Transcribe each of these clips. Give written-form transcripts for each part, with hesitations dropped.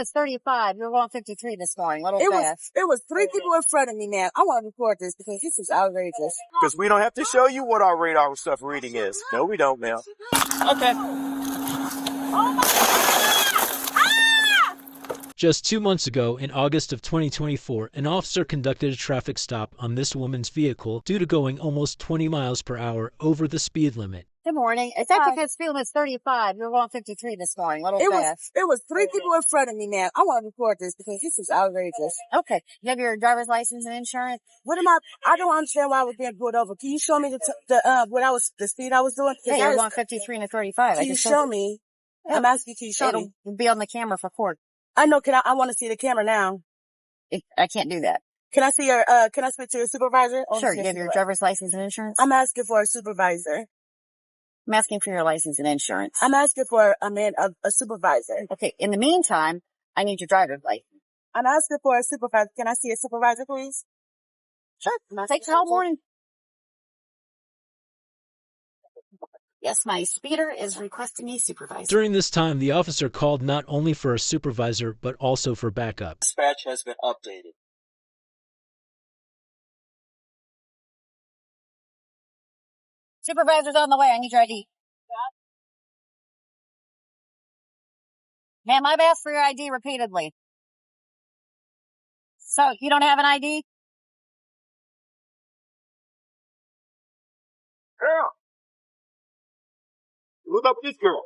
It's 35. You're going 53 this morning. A little fast. It was 3 people in front of me, man. I want to report this because this is outrageous. Because we don't have to show you what our radar stuff reading is. No, we don't, ma'am. Okay. Just 2 months ago, in August of 2024, an officer conducted a traffic stop on this woman's vehicle due to going almost 20 miles per hour over the speed limit. Good morning. It's actually because speed limit's 35. You're going 53 this morning. A little fast. It was 3 people in front of me, man. I want to report this because this is outrageous. Okay. You have your driver's license and insurance? I don't understand why I was being pulled over. Can you show me the speed I was doing? Yeah, you're going 53 and a 35. Can you show me? I'm asking you, can you show me? It'll be on the camera for court. I know. I want to see the camera now. I can't do that. Can I see can I speak to your supervisor? Sure. You have your driver's license and insurance? I'm asking for a supervisor. I'm asking for your license and insurance. I'm asking for a supervisor. Okay. In the meantime, I need your driver's license. I'm asking for a supervisor. Can I see a supervisor, please? Sure. Take your whole morning. Yes, my speeder is requesting a supervisor. During this time, the officer called not only for a supervisor, but also for backup. Dispatch has been updated. Supervisor's on the way. I need your ID. Ma'am, I've asked for your ID repeatedly. So, you don't have an ID? Girl. Look up this girl.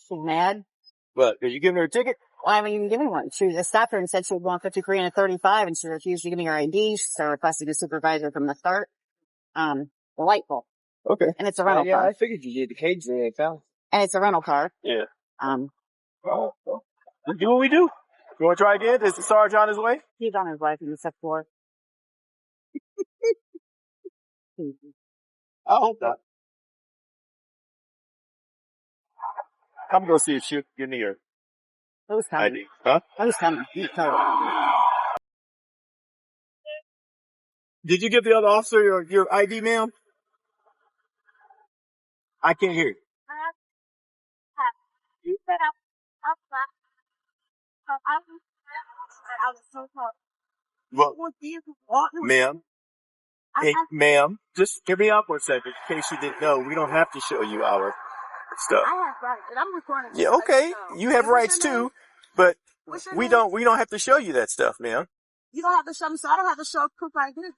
She's mad. What? Are you giving her a ticket? Well, I haven't even given one. She just stopped her and said she was going 53 and a 35, and she refused to give me her ID. She requested a supervisor from the start. Delightful. Okay. And it's a rental car. I figured you did. The cage there, pal. And it's a rental car. Yeah. We do what we do. You want to try again? Is the Sarge on his way? He's on his way from the second floor. I hope not. I'm going to see if she'll get near. Who's coming? ID. Huh? Who's coming? Did you give the other officer your ID, ma'am? I can't hear you. Well, ma'am, ma'am, just hear me out for a second. In case you didn't know, we don't have to show you our stuff. I have rights, and I'm recording. Yeah, okay. You have rights too, but we don't have to show you that stuff, ma'am. You don't have to show me, so I don't have to show proof like this.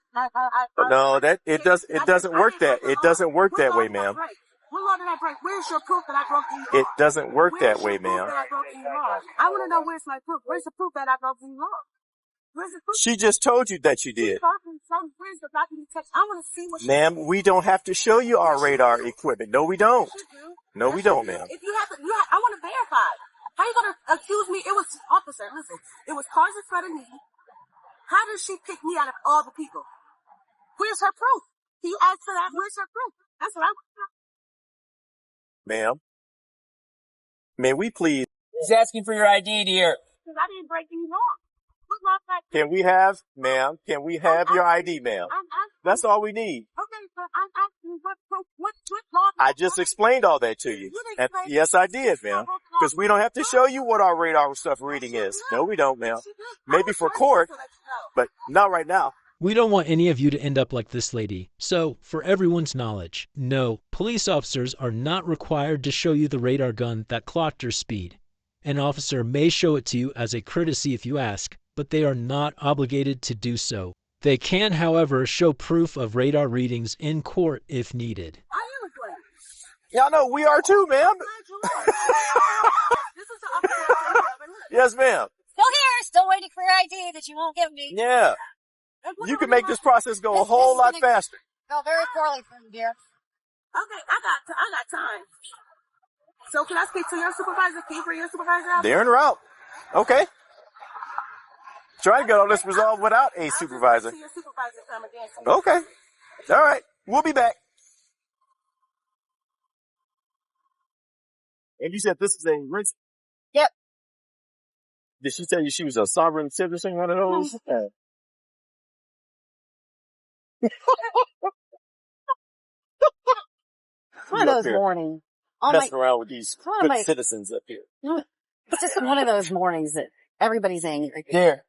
No, it doesn't work that way, ma'am. What law did I break? Where's your proof that I broke the law? It doesn't work that way, ma'am. I want to know where's my proof. Where's the proof that I broke the law? Where's the proof? She just told you that you did. Where's the document text? I want to see what. Ma'am, we don't have to show you our radar equipment. No, we don't. No, we don't, ma'am. If you have to, I want to verify. How are you going to accuse me? It was, officer, listen, it was cars in front of me. How did she pick me out of all the people? Where's her proof? Can you ask for that? Where's her proof? That's what I want to know. Ma'am, may we please? He's asking for your ID, dear. Because I didn't break any law. What law did I break? Can we have your ID, ma'am? That's all we need. Okay, so I'm asking what proof, what law? I just explained all that to you. And yes, I did, ma'am. Because we don't have to show you what our radar stuff reading is. No, we don't, ma'am. Maybe for court, but not right now. We don't want any of you to end up like this lady. So, for everyone's knowledge, no, police officers are not required to show you the radar gun that clocked your speed. An officer may show it to you as a courtesy if you ask, but they are not obligated to do so. They can, however, show proof of radar readings in court if needed. Y'all know we are too, ma'am. Yes, ma'am. Still here, still waiting for your ID that you won't give me. Yeah. You can make this process go a whole lot faster. Go very poorly for you, dear. Okay, I got time. So can I speak to your supervisor? Can you bring your supervisor out? They're en route. Okay. Try to get all this resolved without a supervisor. See your supervisor come again. Okay. All right. We'll be back. And you said this is a rinse? Yep. Did she tell you she was a sovereign citizen, one of those? One of those mornings. Messing around with these good citizens up here. It's just one of those mornings that everybody's angry. Dear,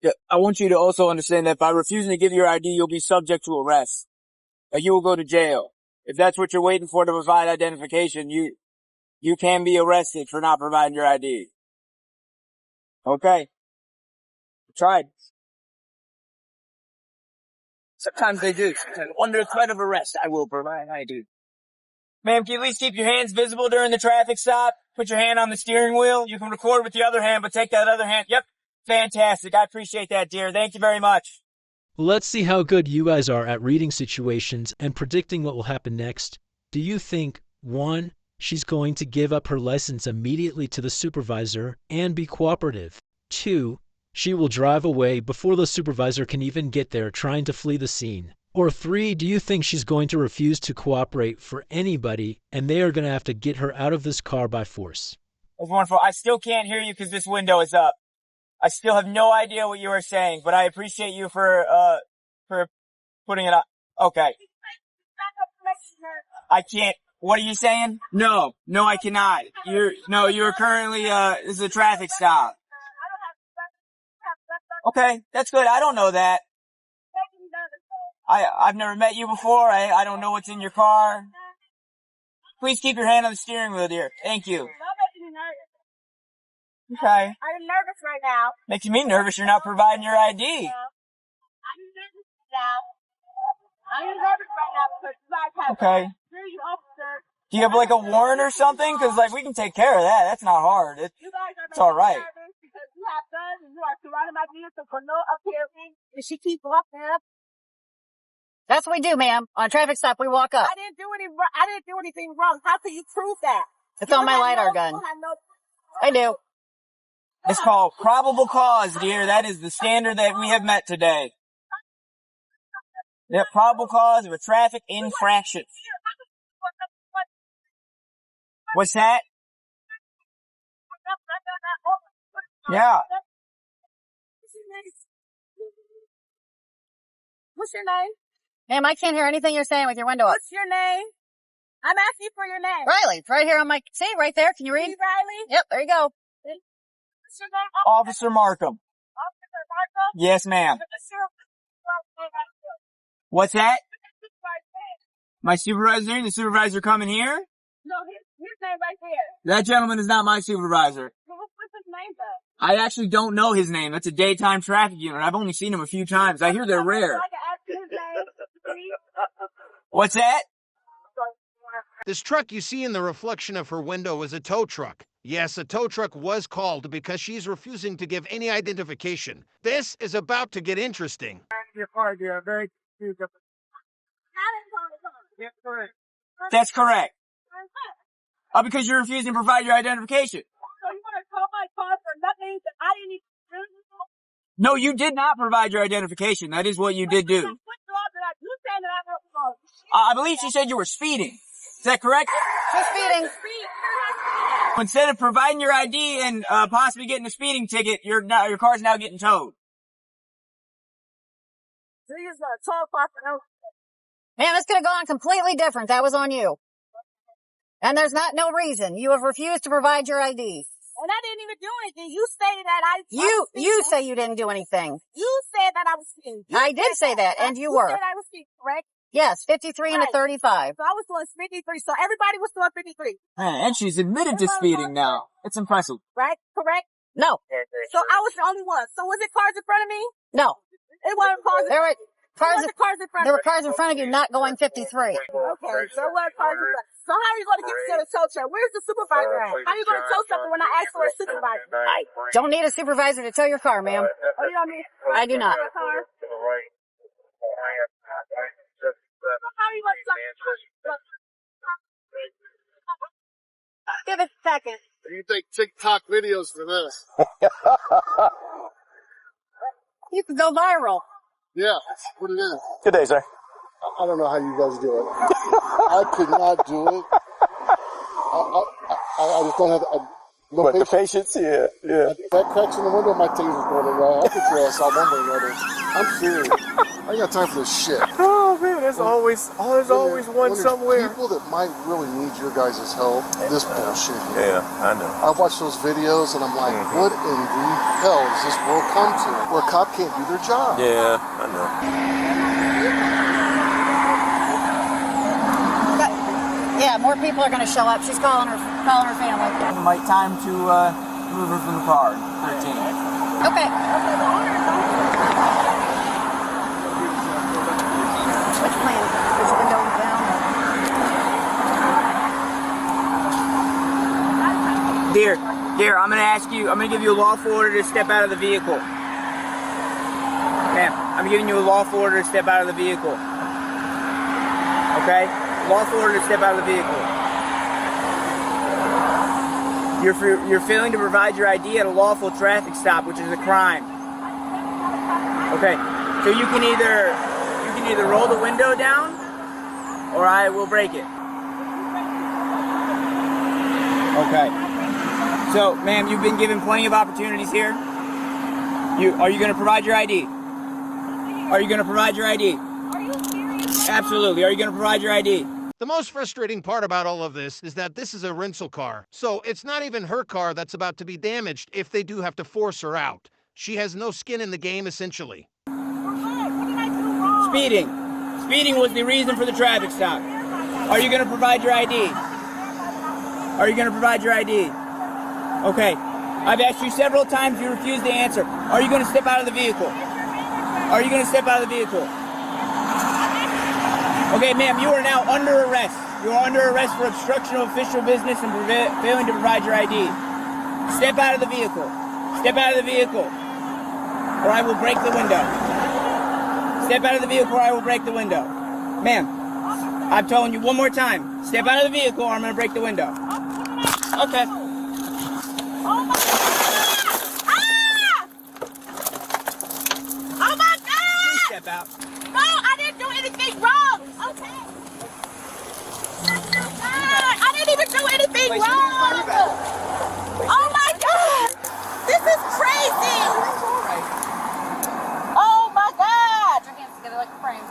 yeah, I want you to also understand that by refusing to give your ID, you'll be subject to arrest. Like, you will go to jail. If that's what you're waiting for to provide identification, you can be arrested for not providing your ID. Okay. I tried. Sometimes they do. Under threat of arrest, I will provide ID. Ma'am, can you at least keep your hands visible during the traffic stop? Put your hand on the steering wheel. You can record with the other hand, but take that other hand. Yep. Fantastic. I appreciate that, dear. Thank you very much. Let's see how good you guys are at reading situations and predicting what will happen next. Do you think, 1, she's going to give up her license immediately to the supervisor and be cooperative? 2, she will drive away before the supervisor can even get there, trying to flee the scene? Or 3, do you think she's going to refuse to cooperate for anybody and they are going to have to get her out of this car by force? That's wonderful. I still can't hear you because this window is up. I still have no idea what you are saying, but I appreciate you for putting it up. Okay. I can't. What are you saying? No, I cannot. You're currently, this is a traffic stop. Okay, that's good. I don't know that. I've never met you before. I don't know what's in your car. Please keep your hand on the steering wheel, dear. Thank you. Okay. I'm nervous right now. Making me nervous. You're not providing your ID. I'm nervous now. I'm nervous right now because you guys have Okay. security officer. Do you have like a warrant or something? Because like we can take care of that. That's not hard. You guys are It's all right. nervous because you have guns and you are surrounded by vehicle for no appearance. And she keeps walking up. That's what we do, ma'am. On a traffic stop, we walk up. I didn't do anything wrong. How can you prove that? It's on my LiDAR gun. I do. It's called probable cause, dear. That is the standard that we have met today. Yeah, probable cause of a traffic infraction. What's that? Yeah. What's your name? Ma'am, I can't hear anything you're saying with your window up. What's your name? I'm asking you for your name. Riley, it's right here on my, see, right there. Can you read? Riley? Yep, there you go. What's your name? Officer Markham. Officer Markham? Yes, ma'am. What's that? My supervisor name? The supervisor coming here? No, his name right there. That gentleman is not my supervisor. What's his name though? I actually don't know his name. That's a daytime traffic unit. I've only seen him a few times. I hear they're rare. I can ask you his name, please. What's that? This truck you see in the reflection of her window is a tow truck. Yes, a tow truck was called because she's refusing to give any identification. This is about to get interesting. That's correct. Because you're refusing to provide your identification. So you want to call my car for nothing that I didn't even do? No, you did not provide your identification. That is what you did do. You saying that I wrote I believe she said you were speeding. Is that correct? She's speeding. Instead of providing your ID and possibly getting a speeding ticket, your car's now getting towed. So you're just going to tow a car for no. Ma'am, it's going to go on completely different. That was on you. And there's no reason. You have refused to provide your ID. And I didn't even do anything. You stated that You say you didn't do anything. You said that I was speeding. I did say that, and you were. You said I was speeding, correct? Yes, 53 and a 35. So I was doing 53. So everybody was doing 53. And she's admitted to speeding now. It's impressive. Right? Correct? No. So I was the only one. So was it cars in front of me? No. It wasn't cars. There were cars in front there of were cars in front of you not going 53. Okay. So it wasn't cars in front. So how are you going to get to the tow truck? Where's the supervisor at? How are you going to tow something when I ask for a supervisor? I don't need a supervisor to tow your car, ma'am. Oh, you don't need I do not. a car? How are you going to tow? Give it a second. You take TikTok videos for this? You could go viral. Yeah, that's what it is. Good day, sir. I don't know how you guys do it. I could not do it. I just don't have no But the patience. patience, yeah. If that cracks in the window, my taser's going to run. I'll put your ass out one way or another. I'm serious. I ain't got time for this shit. Oh, man, there's always one somewhere. People that might really need your guys' help, this bullshit here. Yeah, I know. I watch those videos and I'm like, what in the hell does this world come to? Where a cop can't do their job. Yeah, I know. Yeah, more people are going to show up. She's calling her family. Might time to move her from the car. 13. Okay. Which plan? Is the window down? Dear, I'm going to ask you, I'm going to give you a lawful order to step out of the vehicle. Ma'am, I'm giving you a lawful order to step out of the vehicle. Okay? Lawful order to step out of the vehicle. You're failing to provide your ID at a lawful traffic stop, which is a crime. Okay, so you can either roll the window down, or I will break it. Okay. So, ma'am, you've been given plenty of opportunities here. Are you going to provide your ID? Are you going to provide your ID? Are you serious? Absolutely. Are you going to provide your ID? The most frustrating part about all of this is that this is a rental car, so it's not even her car that's about to be damaged if they do have to force her out. She has no skin in the game, essentially. For what? What did I do wrong? Speeding. Speeding was the reason for the traffic stop. Are you going to provide your ID? Are you going to provide your ID? Okay. I've asked you several times, you refuse to answer. Are you going to step out of the vehicle? Are you going to step out of the vehicle? Okay, ma'am, you are now under arrest. You are under arrest for obstruction of official business and failing to provide your ID. Step out of the vehicle. Step out of the vehicle, or I will break the window. Step out of the vehicle, or I will break the window. Ma'am, I'm telling you one more time. Step out of the vehicle, or I'm going to break the window. Okay. Oh my God! Ah! Oh my God! Please step out. No, I didn't do anything wrong. Okay. I didn't even do anything wrong. Oh my God! This is crazy. Oh my God! Put your hands together like a frame.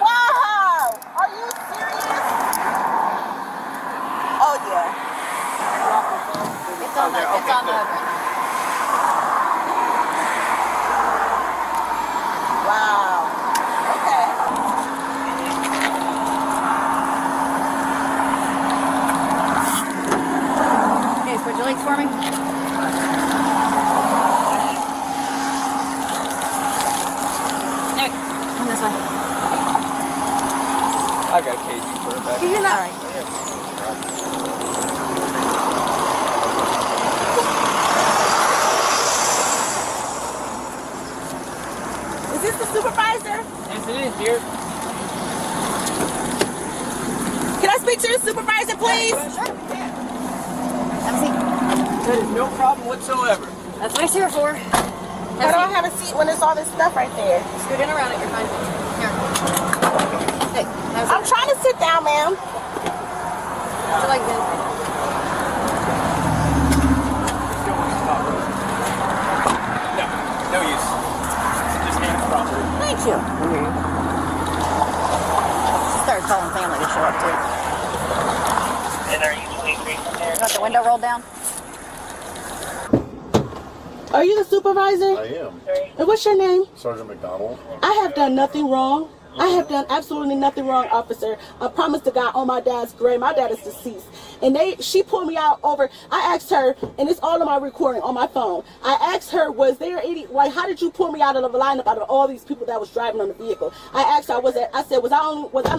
Wow! Are you serious? Oh yeah. It's on the. Wow. Okay. Okay, switch your legs for me. Okay, come this way. I got a cage for it back. You're not. All right. Is this the supervisor? Yes, it is, dear. Can I speak to the supervisor, please? Sure. Have a seat. That is no problem whatsoever. That's what it's here for. Why do I have a seat when there's all this stuff right there? Scoot in around it. You're fine. Here. Hey, have a I'm seat. trying to sit down, ma'am. Put your legs in. No use. Just hand properly. Thank you. She started calling family to show up too. And are you leaving there? You want the window rolled down? Are you the supervisor? I am. And what's your name? Sergeant McDonald. I have done nothing wrong. I have done absolutely nothing wrong, officer. I promise to God on my dad's grave. My dad is deceased. And she pulled me out over, I asked her, and it's all of my recording on my phone. I asked her, was there any, like, how did you pull me out of the lineup out of all these people that was driving on the vehicle? I asked her, was I the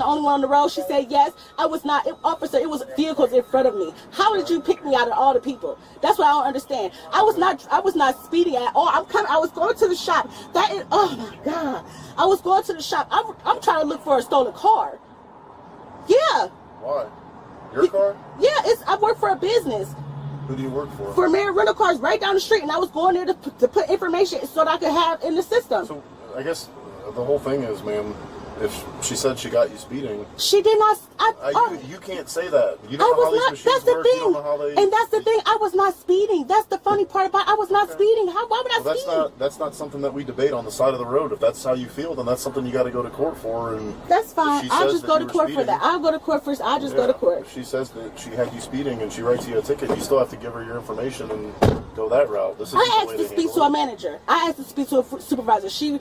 only one on the road? She said, yes. I was not, officer, it was vehicles in front of me. How did you pick me out of all the people? That's what I don't understand. I was not speeding at all. I was going to the shop. Oh my God. I was going to the shop. I'm trying to look for a stolen car. Yeah. Why? Your car? Yeah, I work for a business. Who do you work for? For Mary Rental Cars right down the street, and I was going there to put information so that I could have in the system. So I guess the whole thing is, ma'am, if she said she got you speeding. She did not. You can't say that. You don't know how these machines that's the work. thing. You don't know how they. And that's the thing. I was not speeding. That's the funny part about it. I was not speeding. Why would I speed? That's not something that we debate on the side of the road. If that's how you feel, then that's something you got to go to court for. And that's fine. I'll just go to court speeding, for that. I'll go to court first. I'll just go to court. If she says that she had you speeding and she writes you a ticket, you still have to give her your information and go that route. This is I asked to speak to a manager. I asked to speak to a supervisor. She,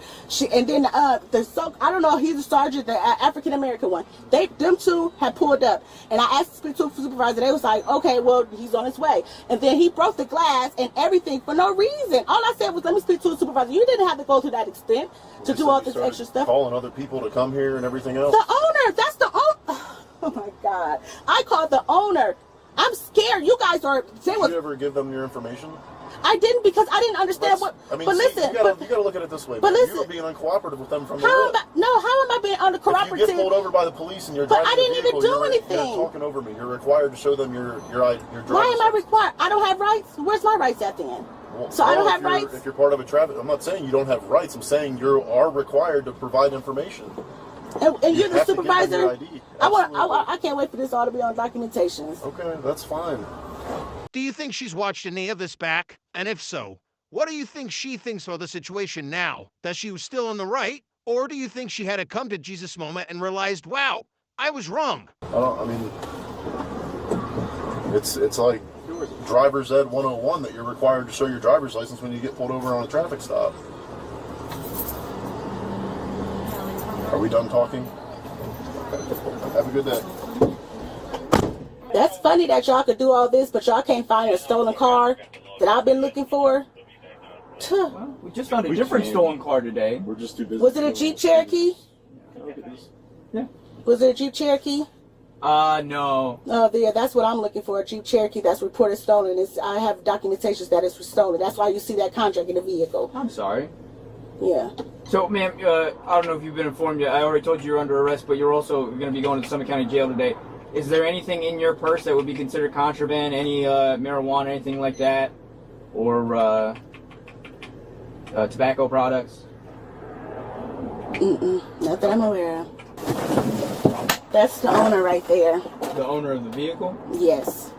and then I don't know. He's a sergeant, the African American one. Them two had pulled up, and I asked to speak to a supervisor. They was like, okay, well, he's on his way. And then he broke the glass and everything for no reason. All I said was, let me speak to a supervisor. You didn't have to go to that extent to do all this extra stuff. Calling other people to come here and everything else. The owner. That's the owner. Oh my God! I called the owner. I'm scared. You guys are. Did you ever give them your information? I didn't, because I didn't understand what. I mean, but listen, you gotta look at it this way. But listen, you were being uncooperative with them from the how am I being uncooperative? If you get pulled over by the police and you're but driving I didn't vehicle, even do anything. You're talking over me. You're required to show them your driver's Why am I required? I don't have rights. Where's my rights at then? So I don't have rights. If you're part of a traffic, I'm not saying you don't have rights. I'm saying you are required to provide information. And you're the supervisor. I can't wait for this all to be on documentations. Okay, that's fine. Do you think she's watched any of this back? And if so, what do you think she thinks of the situation now? That she was still in the right? Or do you think she had a come to Jesus moment and realized, wow, I was wrong? I mean, it's like driver's ed 101 that you're required to show your driver's license when you get pulled over on a traffic stop. Are we done talking? Okay. Have a good day. That's funny that y'all could do all this, but y'all can't find a stolen car that I've been looking for. Well, we just found a different stolen car today. We're just too busy. Was it a Jeep Cherokee? Yeah. Was it a Jeep Cherokee? No. Oh, yeah, that's what I'm looking for. A Jeep Cherokee that's reported stolen. I have documentations that it's stolen. That's why you see that contract in the vehicle. I'm sorry. Yeah. So, ma'am, I don't know if you've been informed yet. I already told you you're under arrest, but you're also going to be going to Summit County Jail today. Is there anything in your purse that would be considered contraband? Any marijuana, anything like that? Or tobacco products? Not that I'm aware of. That's the owner right there. The owner of the vehicle? Yes.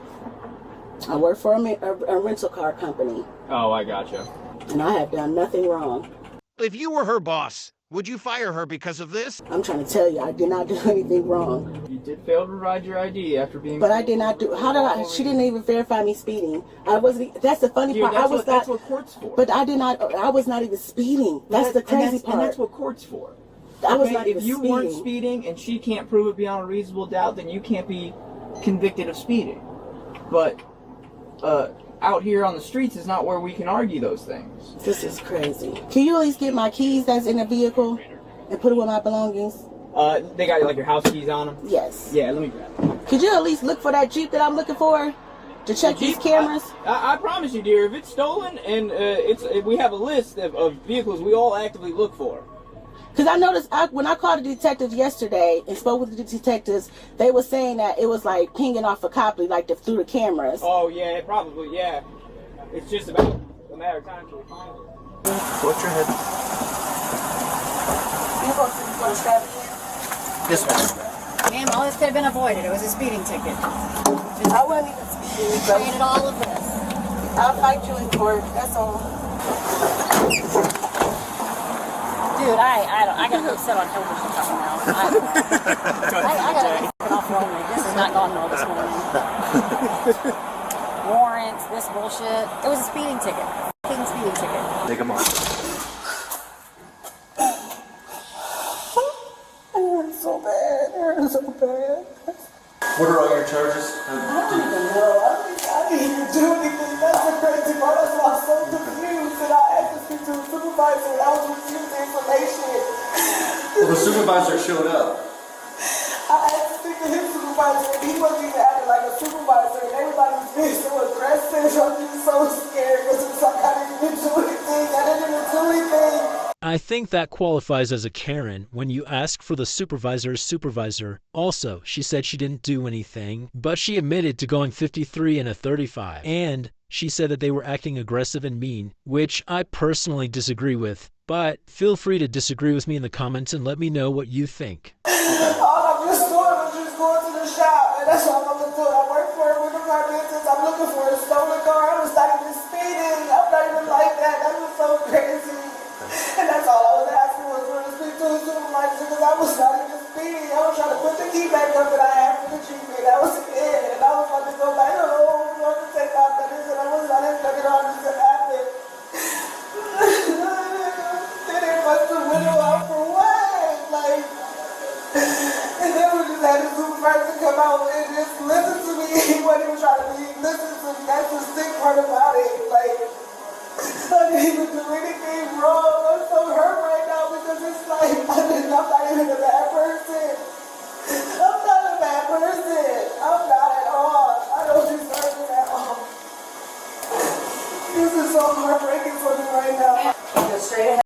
I work for a rental car company. Oh, I gotcha. And I have done nothing wrong. If you were her boss, would you fire her because of this? I'm trying to tell you, I did not do anything wrong. You did fail to provide your ID after being... But I did not do... How did I... She didn't even verify me speeding. I wasn't... That's the funny part. That's what court's for. But I did not... I was not even speeding. That's the crazy part. And that's what court's for. I was not even speeding. If you weren't speeding and she can't prove it beyond a reasonable doubt, then you can't be convicted of speeding. But out here on the streets is not where we can argue those things. This is crazy. Can you at least get my keys that's in the vehicle and put it with my belongings? They got like your house keys on them? Yes. Yeah, let me grab them. Could you at least look for that Jeep that I'm looking for to check these cameras? I promise you, dear, if it's stolen and if we have a list of vehicles we all actively look for. Because I noticed when I called the detectives yesterday and spoke with the detectives, they were saying that it was like pinging off a Copley, like through the cameras. Oh, yeah, probably, yeah. It's just about a matter of time till we find it. What's your head? You going to strap it in? Yes, ma'am. Ma'am, all this could have been avoided. It was a speeding ticket. I wasn't even speeding, but Created all of this. I'll fight you in court. That's all. Dude, I got to sit on television talking now. I got to get off rolling. This is not going well this morning. Warrants, this bullshit. It was a speeding ticket. Fucking speeding ticket. Take them off. It hurts so bad. It hurts so bad. What are all your charges? I don't even know. I didn't even do anything. That's the crazy part. That's why I'm so confused. And I asked to speak to the supervisor and I was refused the information. Well, the supervisor showed up. I asked to speak to his supervisor and he wasn't even acting like a supervisor and everybody was being so aggressive. I'm just so scared because it's like I didn't even do anything. I didn't even do anything. I think that qualifies as a Karen when you ask for the supervisor's supervisor. Also, she said she didn't do anything, but she admitted to going 53 in a 35. And She said that they were acting aggressive and mean, which I personally disagree with. But feel free to disagree with me in the comments and let me know what you think. All I'm just doing is just going to the shop, and that's all I'm doing. I work for it with my business. I'm looking for a stolen car. I was not even speeding. I'm not even like that. That was so crazy. And that's all I was asking was for to speak to a supervisor because I was not even speeding. I was trying to put the key back up that I had for the GP. That was it. And I was about to go back home. I was to take off that and I was not even looking on this to happen. Then they bust the window out for what? Like, and then we just had the supervisor come out and just listen to me. He wasn't even trying to listen to me. That's the sick part about it. Like, I didn't even do anything wrong. I'm so hurt right now because it's like, I'm not even a bad person. I'm not a bad person.